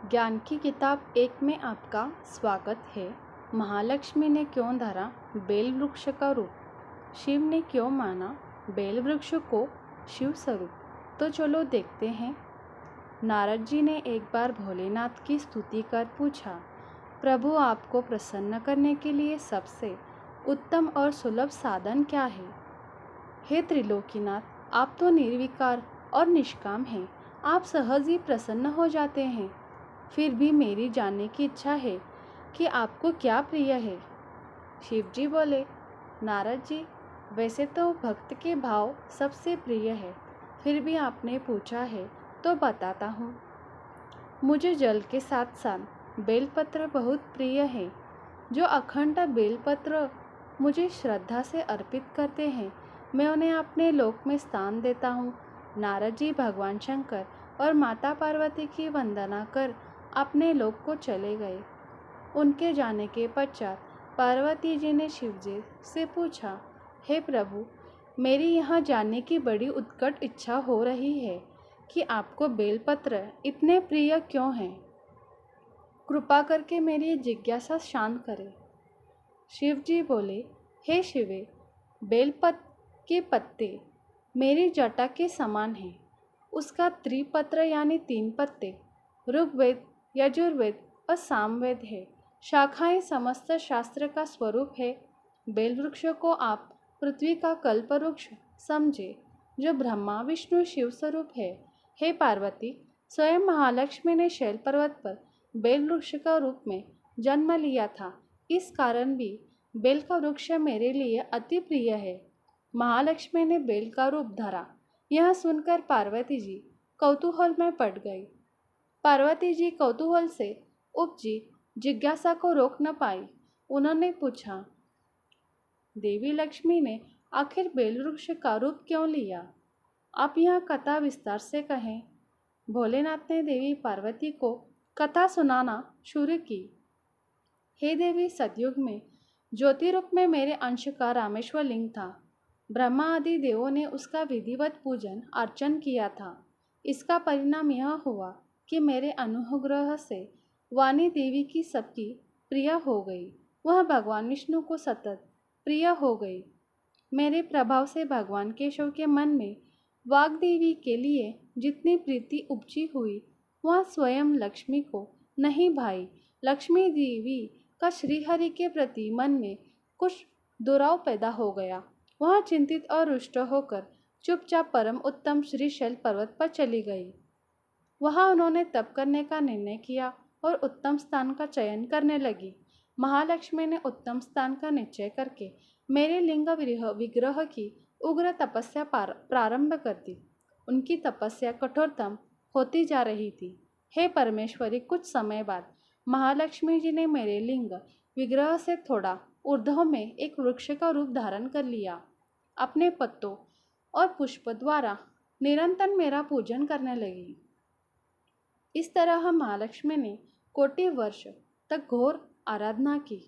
ज्ञान की किताब 1 में आपका स्वागत है। महालक्ष्मी ने क्यों धरा बेल वृक्ष का रूप? शिव ने क्यों माना बेल वृक्ष को शिव स्वरूप? तो चलो देखते हैं। नारद जी ने एक बार भोलेनाथ की स्तुति कर पूछा, प्रभु आपको प्रसन्न करने के लिए सबसे उत्तम और सुलभ साधन क्या है? हे त्रिलोकीनाथ, आप तो निर्विकार और निष्काम हैं। आप सहज ही प्रसन्न हो जाते हैं। फिर भी मेरी जानने की इच्छा है कि आपको क्या प्रिय है। शिव जी बोले, नारद जी, वैसे तो भक्त के भाव सबसे प्रिय है, फिर भी आपने पूछा है तो बताता हूँ। मुझे जल के साथ साथ बेलपत्र बहुत प्रिय है। जो अखंड बेलपत्र मुझे श्रद्धा से अर्पित करते हैं, मैं उन्हें अपने लोक में स्थान देता हूँ। नारद जी भगवान शंकर और माता पार्वती की वंदना कर अपने लोक को चले गए। उनके जाने के पश्चात पार्वती जी ने शिव जी से पूछा, हे प्रभु, मेरी यहाँ जाने की बड़ी उत्कट इच्छा हो रही है कि आपको बेलपत्र इतने प्रिय क्यों हैं? कृपा करके मेरी जिज्ञासा शांत करें। शिव जी बोले, हे शिवे, बेलपत्र के पत्ते मेरी जटा के समान हैं। उसका त्रिपत्र यानी 3 पत्ते ऋग्वेद, यजुर्वेद और सामवेद है। शाखाएं समस्त शास्त्र का स्वरूप है। बेल वृक्ष को आप पृथ्वी का कल्प वृक्ष समझे, जो ब्रह्मा विष्णु शिव स्वरूप है। हे पार्वती, स्वयं महालक्ष्मी ने शैल पर्वत पर बेल वृक्ष का रूप में जन्म लिया था। इस कारण भी बेल का वृक्ष मेरे लिए अति प्रिय है। महालक्ष्मी ने बेल का रूप धरा। यह सुनकर पार्वती जी कौतूहल में पड़ गई। पार्वती जी कौतूहल से उपजी जिज्ञासा को रोक न पाई। उन्होंने पूछा, देवी लक्ष्मी ने आखिर बेल वृक्ष का रूप क्यों लिया? आप यह कथा विस्तार से कहें। भोलेनाथ ने देवी पार्वती को कथा सुनाना शुरू की। हे देवी, सतयुग में ज्योति रूप में मेरे अंश का रामेश्वर लिंग था। ब्रह्मा आदि देवों ने उसका विधिवत पूजन अर्चन किया था। इसका परिणाम यह हुआ कि मेरे अनुग्रह से वाणी देवी की सबकी प्रिय हो गई। वह भगवान विष्णु को सतत प्रिय हो गई। मेरे प्रभाव से भगवान केशव के मन में वाग्देवी के लिए जितनी प्रीति उपजी हुई, वह स्वयं लक्ष्मी को नहीं भाई। लक्ष्मी देवी का श्रीहरि के प्रति मन में कुछ दुराव पैदा हो गया। वह चिंतित और रुष्ट होकर चुपचाप परम उत्तम श्रीशैल पर्वत पर चली गई। वहाँ उन्होंने तप करने का निर्णय किया और उत्तम स्थान का चयन करने लगी। महालक्ष्मी ने उत्तम स्थान का निश्चय करके मेरे लिंग विग्रह की उग्र तपस्या प्रारंभ कर दी। उनकी तपस्या कठोरतम होती जा रही थी। हे परमेश्वरी, कुछ समय बाद महालक्ष्मी जी ने मेरे लिंग विग्रह से थोड़ा ऊर्ध्व में एक वृक्ष का रूप धारण कर लिया। अपने पत्तों और पुष्प द्वारा निरंतर मेरा पूजन करने लगी। इस तरह महालक्ष्मी ने कोटि वर्ष तक घोर आराधना की।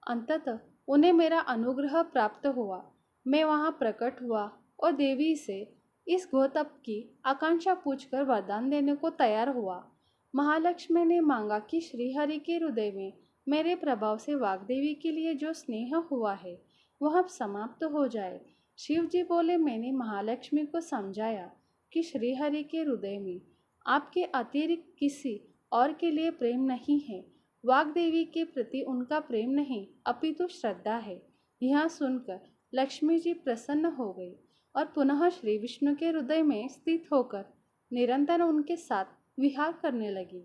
अंततः उन्हें मेरा अनुग्रह प्राप्त हुआ। मैं वहां प्रकट हुआ और देवी से इस घोर तप की आकांक्षा पूछकर वरदान देने को तैयार हुआ। महालक्ष्मी ने मांगा कि श्रीहरि के हृदय में मेरे प्रभाव से वाग्देवी के लिए जो स्नेह हुआ है, वह अब समाप्त हो जाए। शिव जी बोले, मैंने महालक्ष्मी को समझाया कि श्रीहरि के हृदय में आपके अतिरिक्त किसी और के लिए प्रेम नहीं है। वाग्देवी के प्रति उनका प्रेम नहीं, अपितु श्रद्धा है। यह सुनकर लक्ष्मी जी प्रसन्न हो गई और पुनः श्री विष्णु के हृदय में स्थित होकर निरंतर उनके साथ विहार करने लगी।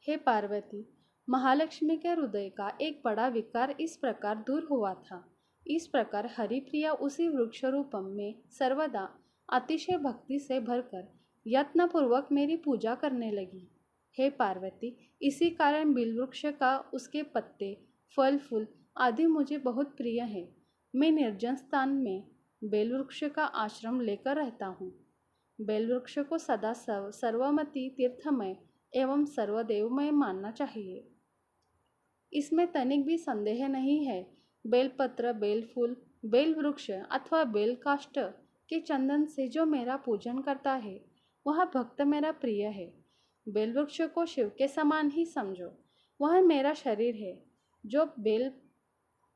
हे पार्वती, महालक्ष्मी के हृदय का एक बड़ा विकार इस प्रकार दूर हुआ था। इस प्रकार हरिप्रिया उसी वृक्ष रूपम में सर्वदा अतिशय भक्ति से भरकर यत्नपूर्वक मेरी पूजा करने लगी। हे पार्वती, इसी कारण बिल वृक्ष का उसके पत्ते, फल फूल आदि मुझे बहुत प्रिय है। मैं निर्जन स्थान में बेल वृक्ष का आश्रम लेकर रहता हूँ। बेल वृक्ष को सदा सर्वमति, तीर्थमय एवं सर्वदेवमय मानना चाहिए। इसमें तनिक भी संदेह नहीं है। बेलपत्र, बेल फूल, बेल वृक्ष अथवा बेल काष्ठ के चंदन से जो मेरा पूजन करता है, वह भक्त मेरा प्रिय है। बेल वृक्ष को शिव के समान ही समझो। वह मेरा शरीर है। जो बेल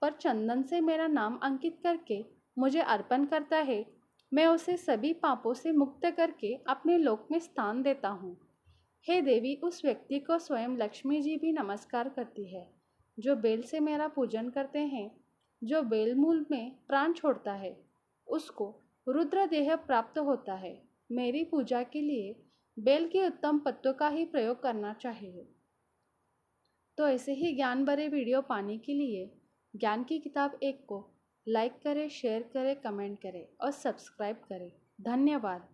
पर चंदन से मेरा नाम अंकित करके मुझे अर्पण करता है, मैं उसे सभी पापों से मुक्त करके अपने लोक में स्थान देता हूँ। हे देवी, उस व्यक्ति को स्वयं लक्ष्मी जी भी नमस्कार करती है जो बेल से मेरा पूजन करते हैं। जो बेल मूल में प्राण छोड़ता है, उसको रुद्र देह प्राप्त होता है। मेरी पूजा के लिए बेल के उत्तम पत्तों का ही प्रयोग करना चाहिए। तो ऐसे ही ज्ञान भरे वीडियो पाने के लिए ज्ञान की किताब 1 को लाइक करें, शेयर करें, कमेंट करें और सब्सक्राइब करें। धन्यवाद।